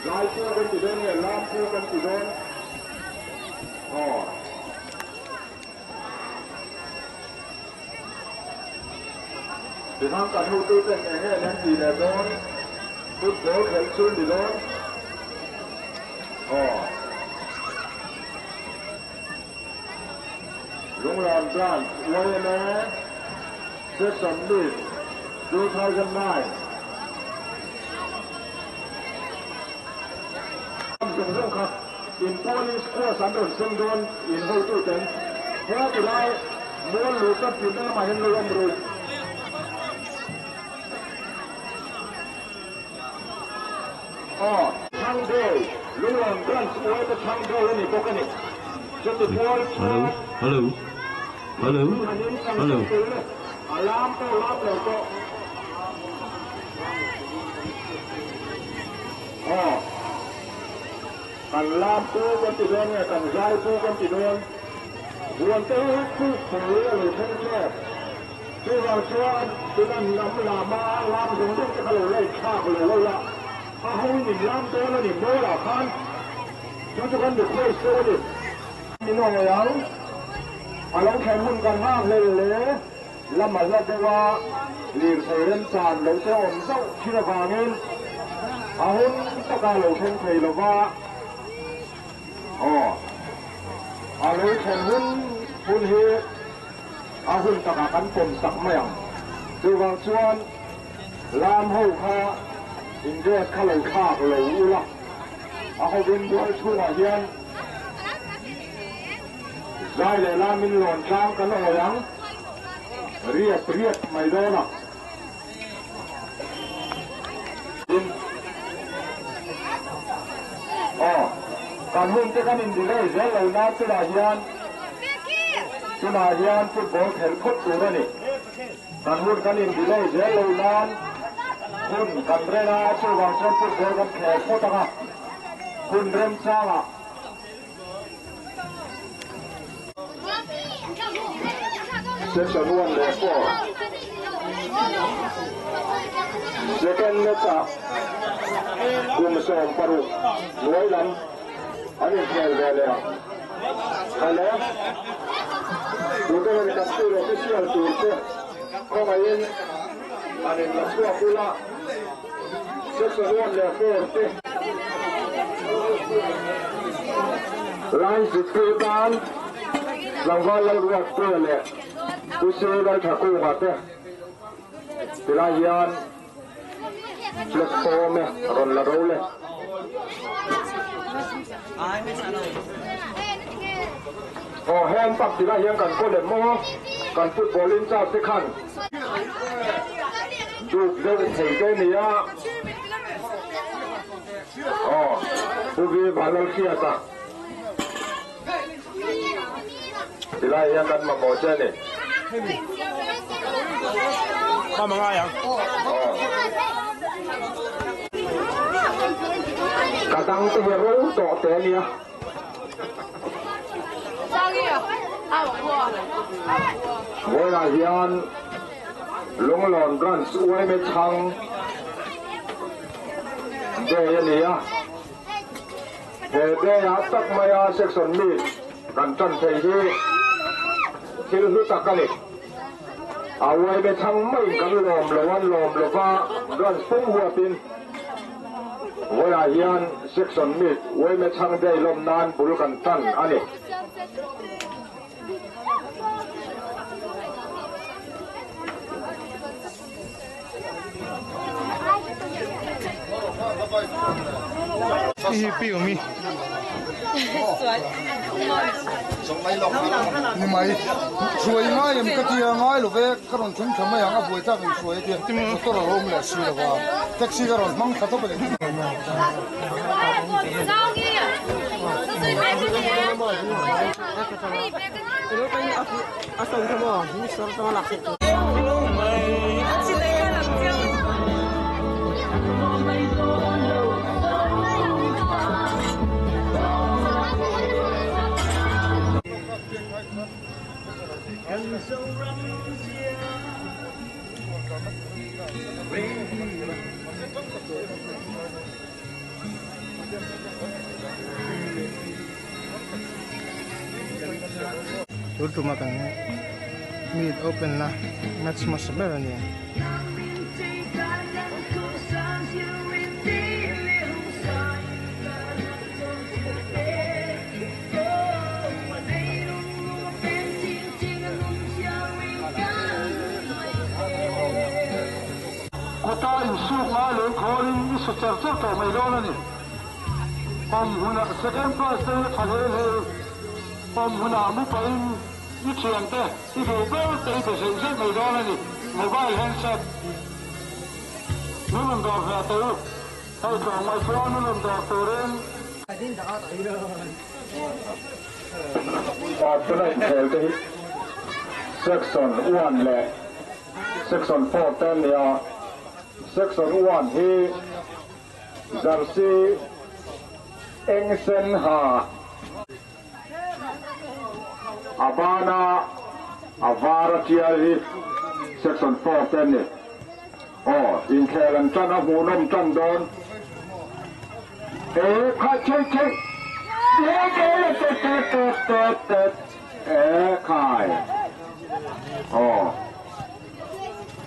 Lai phu kan ti don ne lam phu kan ti don thì tham cả hưu tư tên này nghe nên gì là don phút bố khẩn xuân thì don Long Run Brand YMA Section Lead 2009 dùng dụng khắc in police của sản đồn sinh đồn in hậu tư tên hóa từ lại mua lũ cấp tiền đã mà hình lưu âm rồi Chang Đô Long Run Brand YMA Chang Đô này bốc cái này just the wall Hello. Alam to lap lo to. Kan lam tu kan ti don kan zai tu kan ti don. Buan te ku phơi le thân che. Tu vào chuan tu nan nam lama lam dung dung ka lo le kha lo la. A hoi ni lam to la ni mo la khan. Chu kan de phơi so ni. Ni no yang. Along khen hun kan hang le lâm mà ra qua liền thầy lên tràn lẩu xe ổn dậu khi là vàng lên hun tất cả lẩu khen thầy là va lẩu khen hun hi hun tất cả cán cồn sặc mèo từ vàng xuân làm hậu kha in ra khá lẩu khạc lẩu u la hậu bên đuôi xuân ở hiên Zai le la min lon chang kan o yang riat mai do na kan hun te kan in dile zel lo na tu la hian football khel khot tu na ni kan hun kan in dile zel lo na hun kan re na chu wang chon football kan khel khot ta hun rem cha Section 1 left 4. Second net up. Gumsom Paru. Noilan. Ani khel gale. Hello. Dudu ni kasih official tu se. Kau main. Ani naswa pula. Section 1 left 4 se. Line 61. Langgar lalu tu le. Usia dah cakup mata. Pelayan platform ron lalu le. Hand pak pelayan kan kau le mo kan footballin cak tekan. Duk duk hei ni ya. Bugi balal kiata. Pelayan kan membaca ni. Kau mengayang. Kadang tu hero tok teh ni ya. Wala yan Long Run Brand YMA Chang Day ni ya. Day ya tak maya section ni kan chan thei hi thil hu tak kali. YMA Chang mai kan lom lo va Brand pung hua pin. Wala yan section ni YMA Chang Day lom nan bul kan tan ani. Piu mi. Ni mai suai ngai em katia ngai lo ve karon thun thama yang a boi ta kan suai ti to ro rom la si la wa taxi karon mang khato pe cuma kan mid open na match mas better niya. Kota insuk malu calling isu tercel to mai dona ni. Pom huna second class te thale le. Pom huna mu pain ni chiang te si ho be te te se mai dona ni. Mobile handset. Nunun do ha te. Hai to mai phone nunun do to ren. Partner khel te section 1 le section 4 ten ya section 1 hi Jersey Engsen ha Abana Avaratia section 4 ten ni in Karen chan a hu nom chan don khai chei khai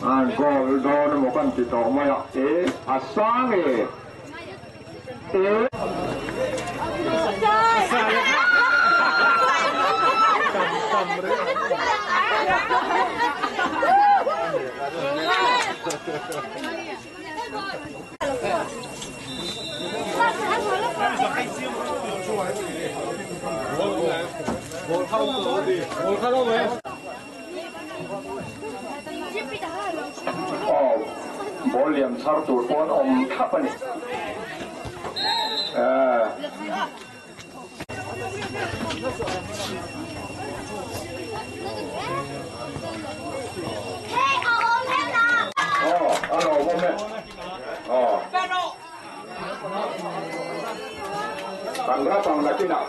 anh có đó một con chỉ tỏ mày ạ, sáng bố liềm sao tụi con ông thấp này alo bố mẹ bằng ra bằng là thế nào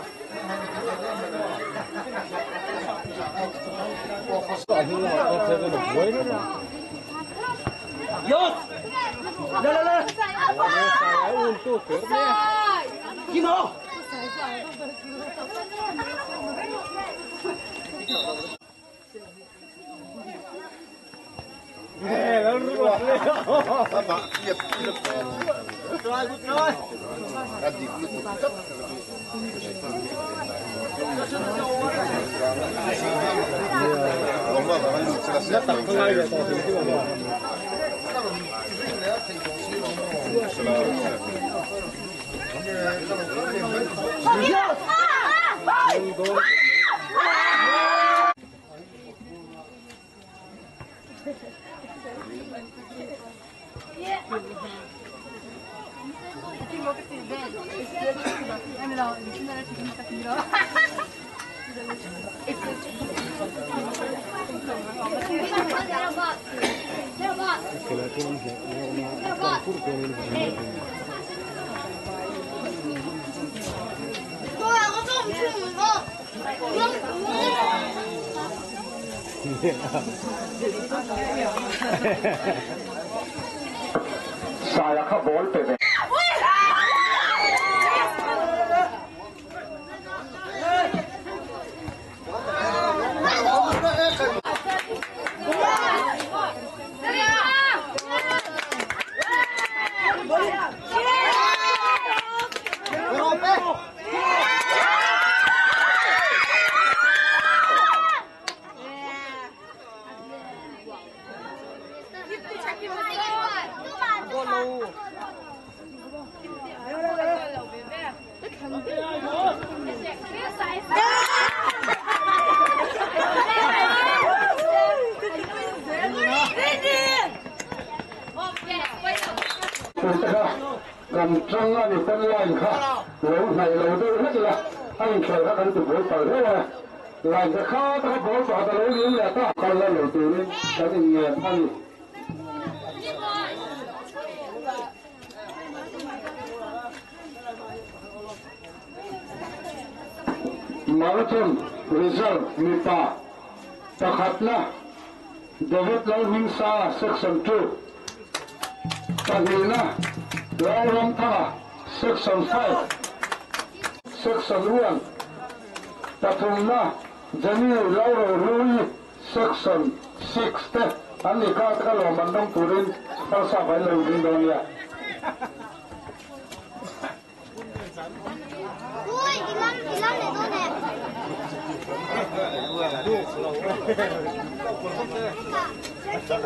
Yuk, dah. Untuk gimana? Saya kabol pe. Làm trăng thì phân lành khá lâu này lâu tư hết rồi anh chờ các anh tụi bố phải thế này lành cái khó các bố phải ta lâu như là ta còn là lâu tư lên cái gì nghiền anh Marathon result Mipa Takhatna David Lalmingsa section 2 Tahina Lauramtha section 5 section 1 Tathumna จะนี่เราลุย section 6เตอันนี้ข้าตะลอมันต้องตูรินภาษาไปเลยดินโดนีย Ui, ilan này tôi nè. Cả,